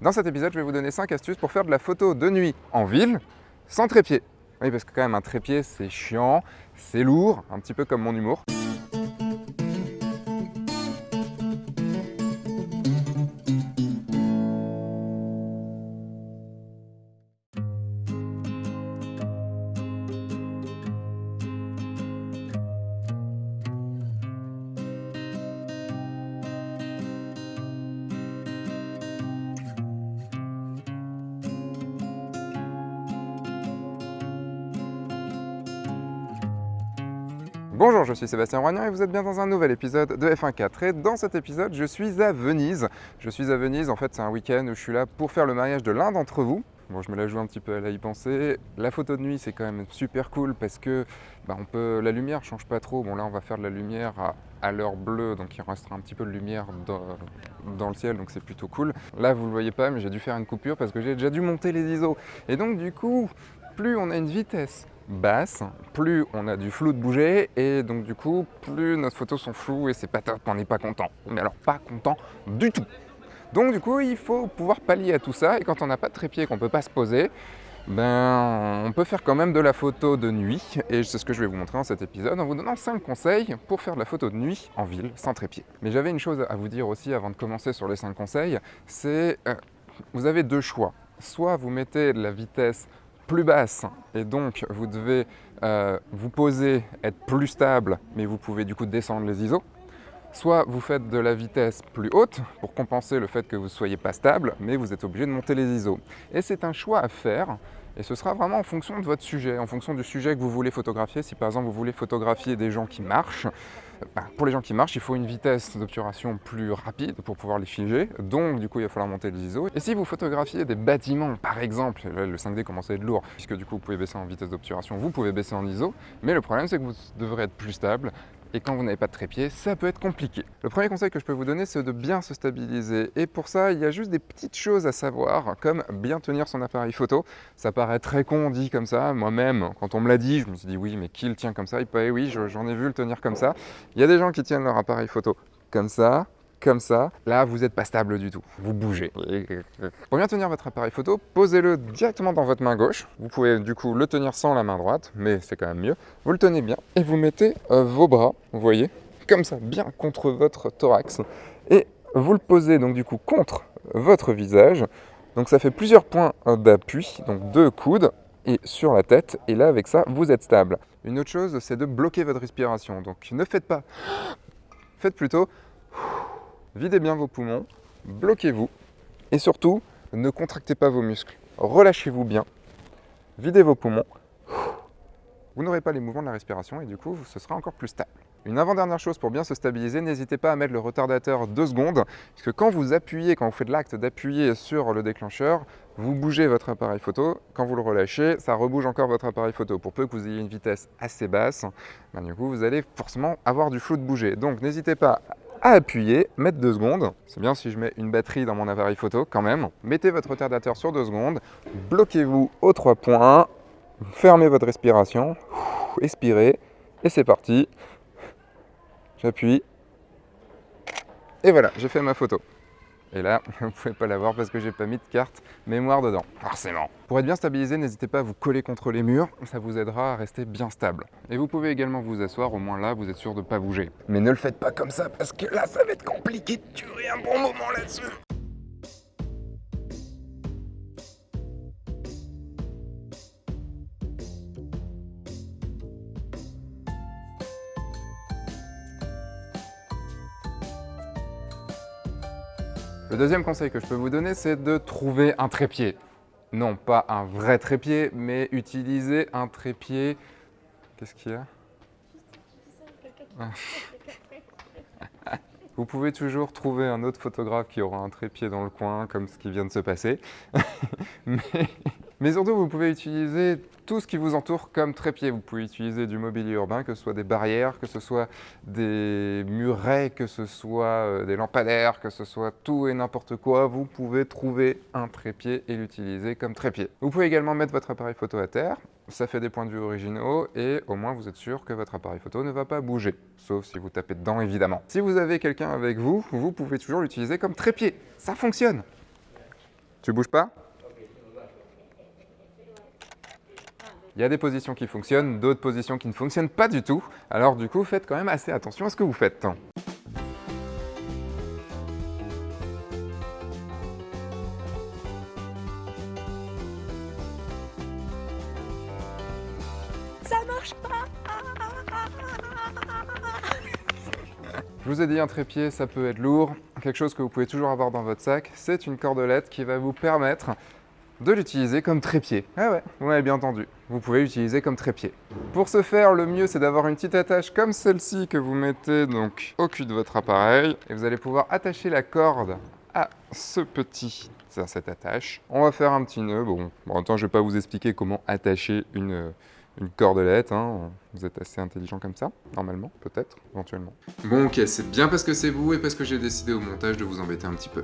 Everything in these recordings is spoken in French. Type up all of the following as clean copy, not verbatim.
Dans cet épisode, je vais vous donner 5 astuces pour faire de la photo de nuit en ville sans trépied. Oui, parce que quand même un trépied, c'est chiant, c'est lourd, un petit peu comme mon humour. Bonjour, je suis Sébastien Roignan et vous êtes bien dans un nouvel épisode de F1.4. Et dans cet épisode, je suis à Venise. En fait, c'est un week-end où je suis là pour faire le mariage de l'un d'entre vous. Bon, je me la joue un petit peu à y penser. La photo de nuit, c'est quand même super cool parce que la lumière change pas trop. Bon, là, on va faire de la lumière à l'heure bleue, donc il restera un petit peu de lumière dans le ciel, donc c'est plutôt cool. Là, vous le voyez pas, mais j'ai dû faire une coupure parce que j'ai déjà dû monter les ISO. Et donc, du coup, plus on a une vitesse basse, plus on a du flou de bouger et donc du coup plus nos photos sont floues et c'est pas top, on n'est pas content. Mais alors pas content du tout. Donc du coup il faut pouvoir pallier à tout ça et quand on n'a pas de trépied, qu'on peut pas se poser, on peut faire quand même de la photo de nuit et c'est ce que je vais vous montrer dans cet épisode en vous donnant 5 conseils pour faire de la photo de nuit en ville sans trépied. Mais j'avais une chose à vous dire aussi avant de commencer sur les 5 conseils, c'est vous avez deux choix. Soit vous mettez de la vitesse plus basse et donc vous devez vous poser, être plus stable, mais vous pouvez du coup descendre les ISO. Soit vous faites de la vitesse plus haute pour compenser le fait que vous ne soyez pas stable, mais vous êtes obligé de monter les ISO. Et c'est un choix à faire, et ce sera vraiment en fonction de votre sujet, en fonction du sujet que vous voulez photographier. Si par exemple vous voulez photographier des gens qui marchent, pour les gens qui marchent, il faut une vitesse d'obturation plus rapide pour pouvoir les figer, donc du coup il va falloir monter les ISO. Et si vous photographiez des bâtiments, par exemple, là, le 5D commence à être lourd, puisque du coup vous pouvez baisser en vitesse d'obturation, vous pouvez baisser en ISO, mais le problème c'est que vous devrez être plus stable, et quand vous n'avez pas de trépied, ça peut être compliqué. Le premier conseil que je peux vous donner, c'est de bien se stabiliser. Et pour ça, il y a juste des petites choses à savoir, comme bien tenir son appareil photo. Ça paraît très con dit comme ça. Moi-même, quand on me l'a dit, je me suis dit oui, mais qui le tient comme ça? Et puis oui, j'en ai vu le tenir comme ça. Il y a des gens qui tiennent leur appareil photo comme ça. Comme ça, là vous n'êtes pas stable du tout, vous bougez. Pour bien tenir votre appareil photo, posez-le directement dans votre main gauche. Vous pouvez du coup le tenir sans la main droite, mais c'est quand même mieux. Vous le tenez bien et vous mettez vos bras, vous voyez, comme ça, bien contre votre thorax. Et vous le posez donc du coup contre votre visage. Donc ça fait plusieurs points d'appui, donc 2 coudes et sur la tête. Et là avec ça, vous êtes stable. Une autre chose, c'est de bloquer votre respiration. Donc ne faites pas, faites plutôt... Videz bien vos poumons, bloquez-vous et surtout, ne contractez pas vos muscles. Relâchez-vous bien, videz vos poumons. Vous n'aurez pas les mouvements de la respiration et du coup, ce sera encore plus stable. Une avant-dernière chose pour bien se stabiliser, n'hésitez pas à mettre le retardateur 2 secondes, parce que quand vous appuyez, quand vous faites l'acte d'appuyer sur le déclencheur, vous bougez votre appareil photo. Quand vous le relâchez, ça rebouge encore votre appareil photo. Pour peu que vous ayez une vitesse assez basse, du coup, vous allez forcément avoir du flou de bouger. Donc n'hésitez pas à appuyer, mettre 2 secondes. C'est bien si je mets une batterie dans mon appareil photo quand même. Mettez votre retardateur sur 2 secondes, bloquez-vous aux 3 points, fermez votre respiration, expirez, et c'est parti. J'appuie, et voilà, j'ai fait ma photo. Et là, vous ne pouvez pas la voir parce que j'ai pas mis de carte mémoire dedans, forcément. Pour être bien stabilisé, n'hésitez pas à vous coller contre les murs, ça vous aidera à rester bien stable. Et vous pouvez également vous asseoir, au moins là, vous êtes sûr de ne pas bouger. Mais ne le faites pas comme ça parce que là, ça va être compliqué de durer un bon moment là-dessus. Le deuxième conseil que je peux vous donner, c'est de trouver un trépied. Non, pas un vrai trépied, mais utiliser un trépied... Qu'est-ce qu'il y a ? Vous pouvez toujours trouver un autre photographe qui aura un trépied dans le coin, comme ce qui vient de se passer. Mais surtout, vous pouvez utiliser tout ce qui vous entoure comme trépied. Vous pouvez utiliser du mobilier urbain, que ce soit des barrières, que ce soit des murets, que ce soit des lampadaires, que ce soit tout et n'importe quoi. Vous pouvez trouver un trépied et l'utiliser comme trépied. Vous pouvez également mettre votre appareil photo à terre. Ça fait des points de vue originaux et au moins vous êtes sûr que votre appareil photo ne va pas bouger. Sauf si vous tapez dedans, évidemment. Si vous avez quelqu'un avec vous, vous pouvez toujours l'utiliser comme trépied. Ça fonctionne. Tu bouges pas? Il y a des positions qui fonctionnent, d'autres positions qui ne fonctionnent pas du tout. Alors du coup, faites quand même assez attention à ce que vous faites. Ça marche pas. Je vous ai dit, un trépied, ça peut être lourd. Quelque chose que vous pouvez toujours avoir dans votre sac, c'est une cordelette qui va vous permettre de l'utiliser comme trépied. Ah ouais, vous m'avez bien entendu. Vous pouvez l'utiliser comme trépied. Pour ce faire, le mieux, c'est d'avoir une petite attache comme celle-ci que vous mettez donc au cul de votre appareil. Et vous allez pouvoir attacher la corde à cette attache. On va faire un petit nœud. Bon, en même temps, je ne vais pas vous expliquer comment attacher une cordelette, hein. Vous êtes assez intelligent comme ça, normalement, peut-être, éventuellement. Bon, ok, c'est bien parce que c'est vous et parce que j'ai décidé au montage de vous embêter un petit peu.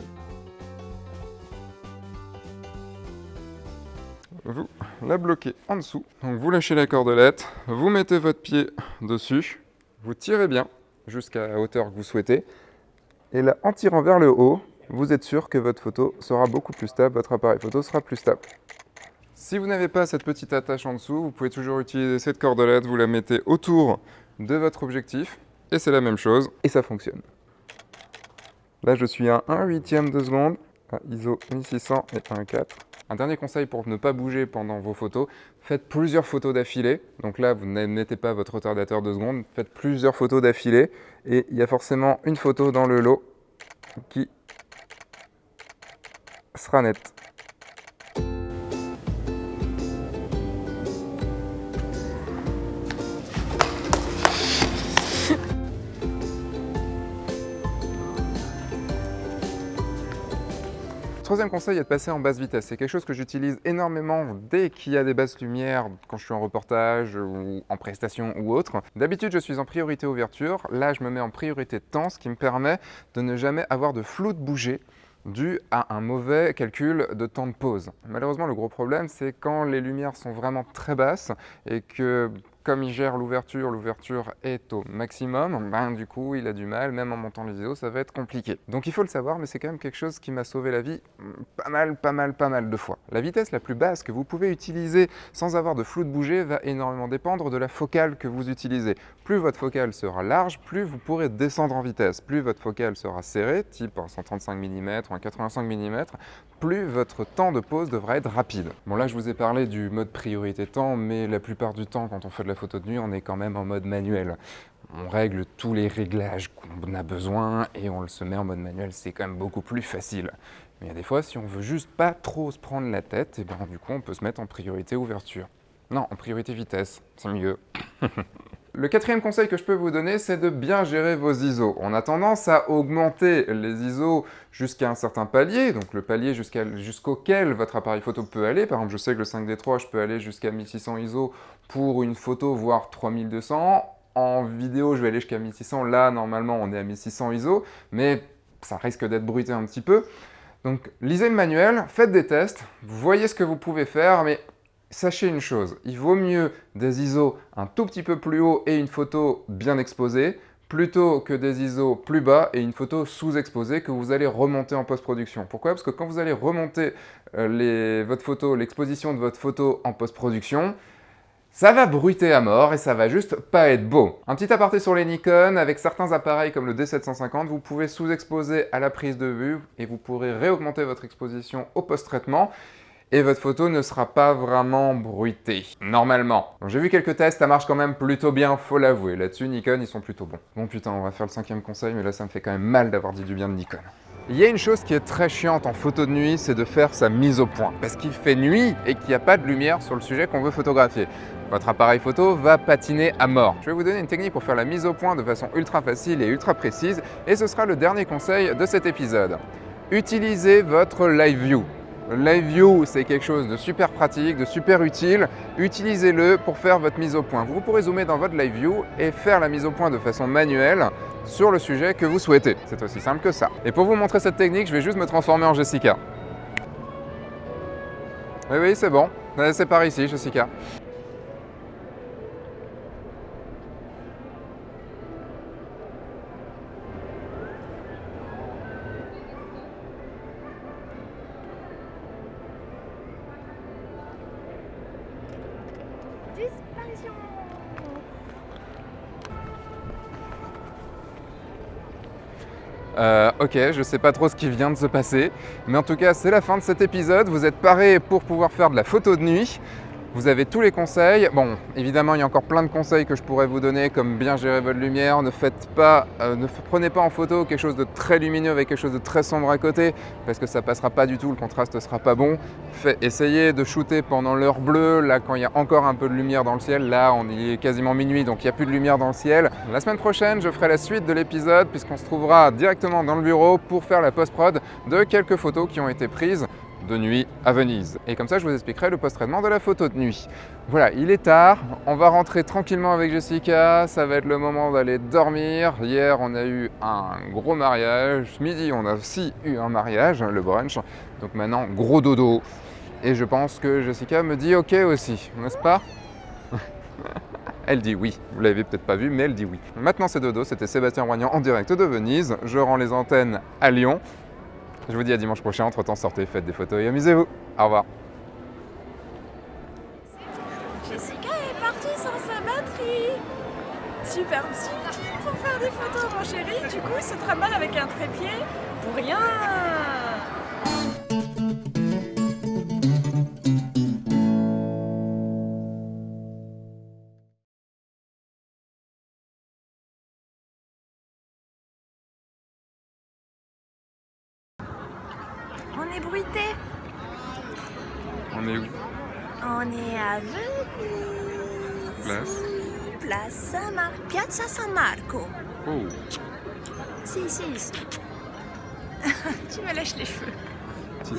Vous la bloquez en dessous, donc vous lâchez la cordelette, vous mettez votre pied dessus, vous tirez bien jusqu'à la hauteur que vous souhaitez, et là, en tirant vers le haut, vous êtes sûr que votre photo sera beaucoup plus stable, votre appareil photo sera plus stable. Si vous n'avez pas cette petite attache en dessous, vous pouvez toujours utiliser cette cordelette, vous la mettez autour de votre objectif, et c'est la même chose, et ça fonctionne. Là, je suis à 1/8 de seconde, à ISO 1600 et 1.4. Un dernier conseil pour ne pas bouger pendant vos photos, faites plusieurs photos d'affilée. Donc là, vous ne mettez pas votre retardateur 2 secondes, faites plusieurs photos d'affilée, et il y a forcément une photo dans le lot qui sera nette. Troisième conseil est de passer en basse vitesse. C'est quelque chose que j'utilise énormément dès qu'il y a des basses lumières, quand je suis en reportage ou en prestation ou autre. D'habitude, je suis en priorité ouverture. Là, je me mets en priorité temps, ce qui me permet de ne jamais avoir de flou de bouger dû à un mauvais calcul de temps de pause. Malheureusement, le gros problème, c'est quand les lumières sont vraiment très basses et que, comme il gère l'ouverture est au maximum, ben, du coup, il a du mal, même en montant les ISO, ça va être compliqué. Donc il faut le savoir, mais c'est quand même quelque chose qui m'a sauvé la vie pas mal de fois. La vitesse la plus basse que vous pouvez utiliser sans avoir de flou de bouger va énormément dépendre de la focale que vous utilisez. Plus votre focale sera large, plus vous pourrez descendre en vitesse. Plus votre focale sera serrée, type en 135 mm ou en 85 mm, plus votre temps de pause devra être rapide. Bon, là, je vous ai parlé du mode priorité temps, mais la plupart du temps, quand on fait de la photo de nuit, on est quand même en mode manuel. On règle tous les réglages qu'on a besoin et on se met en mode manuel, c'est quand même beaucoup plus facile. Mais il y a des fois, si on veut juste pas trop se prendre la tête, et ben, du coup, on peut se mettre en priorité ouverture. Non, en priorité vitesse, c'est mieux. Le quatrième conseil que je peux vous donner, c'est de bien gérer vos ISO. On a tendance à augmenter les ISO jusqu'à un certain palier, donc le palier jusqu'auquel votre appareil photo peut aller. Par exemple, je sais que le 5D3, je peux aller jusqu'à 1600 ISO pour une photo, voire 3200. En vidéo, je vais aller jusqu'à 1600. Là, normalement, on est à 1600 ISO, mais ça risque d'être bruité un petit peu. Donc, lisez le manuel, faites des tests, voyez ce que vous pouvez faire, mais sachez une chose, il vaut mieux des ISO un tout petit peu plus haut et une photo bien exposée, plutôt que des ISO plus bas et une photo sous-exposée que vous allez remonter en post-production. Pourquoi? Parce que quand vous allez remonter l'exposition de votre photo en post-production, ça va bruiter à mort et ça va juste pas être beau. Un petit aparté sur les Nikon, avec certains appareils comme le D750, vous pouvez sous-exposer à la prise de vue et vous pourrez réaugmenter votre exposition au post-traitement et votre photo ne sera pas vraiment bruitée, normalement. J'ai vu quelques tests, ça marche quand même plutôt bien, faut l'avouer. Là-dessus, Nikon, ils sont plutôt bons. Bon putain, on va faire le 5e conseil, mais là ça me fait quand même mal d'avoir dit du bien de Nikon. Il y a une chose qui est très chiante en photo de nuit, c'est de faire sa mise au point. Parce qu'il fait nuit et qu'il n'y a pas de lumière sur le sujet qu'on veut photographier. Votre appareil photo va patiner à mort. Je vais vous donner une technique pour faire la mise au point de façon ultra facile et ultra précise, et ce sera le dernier conseil de cet épisode. Utilisez votre Live View. Live View, c'est quelque chose de super pratique, de super utile. Utilisez-le pour faire votre mise au point. Vous pourrez zoomer dans votre Live View et faire la mise au point de façon manuelle sur le sujet que vous souhaitez. C'est aussi simple que ça. Et pour vous montrer cette technique, je vais juste me transformer en Jessica. Oui, c'est bon. C'est par ici, Jessica. Disparition. Ok, je sais pas trop ce qui vient de se passer, mais en tout cas c'est la fin de cet épisode. Vous êtes parés pour pouvoir faire de la photo de nuit. Vous avez tous les conseils. Bon, évidemment, il y a encore plein de conseils que je pourrais vous donner, comme bien gérer votre lumière. Ne prenez pas en photo quelque chose de très lumineux avec quelque chose de très sombre à côté, parce que ça passera pas du tout, le contraste ne sera pas bon. Essayez de shooter pendant l'heure bleue, là quand il y a encore un peu de lumière dans le ciel. Là, on y est quasiment minuit, donc il n'y a plus de lumière dans le ciel. La semaine prochaine, je ferai la suite de l'épisode, puisqu'on se trouvera directement dans le bureau pour faire la post-prod de quelques photos qui ont été prises de nuit à Venise. Et comme ça, je vous expliquerai le post-traitement de la photo de nuit. Voilà, il est tard, on va rentrer tranquillement avec Jessica, ça va être le moment d'aller dormir. Hier, on a eu un gros mariage, ce midi, on a aussi eu un mariage, le brunch. Donc maintenant, gros dodo. Et je pense que Jessica me dit ok aussi, n'est-ce pas? Elle dit oui, vous l'avez peut-être pas vu, mais elle dit oui. Maintenant c'est dodo, c'était Sébastien Roignan en direct de Venise. Je rends les antennes à Lyon. Je vous dis à dimanche prochain, entre-temps sortez, faites des photos et amusez-vous. Au revoir. Jessica est partie sans sa batterie. Super subtil pour faire des photos, mon chéri. Du coup, il se trimballe avec un trépied pour rien. On est bruité. On est où? On est à Venise. Place? Place Saint-Marco. Piazza San Marco. Oh. Si. Tu me lèches les cheveux. Si.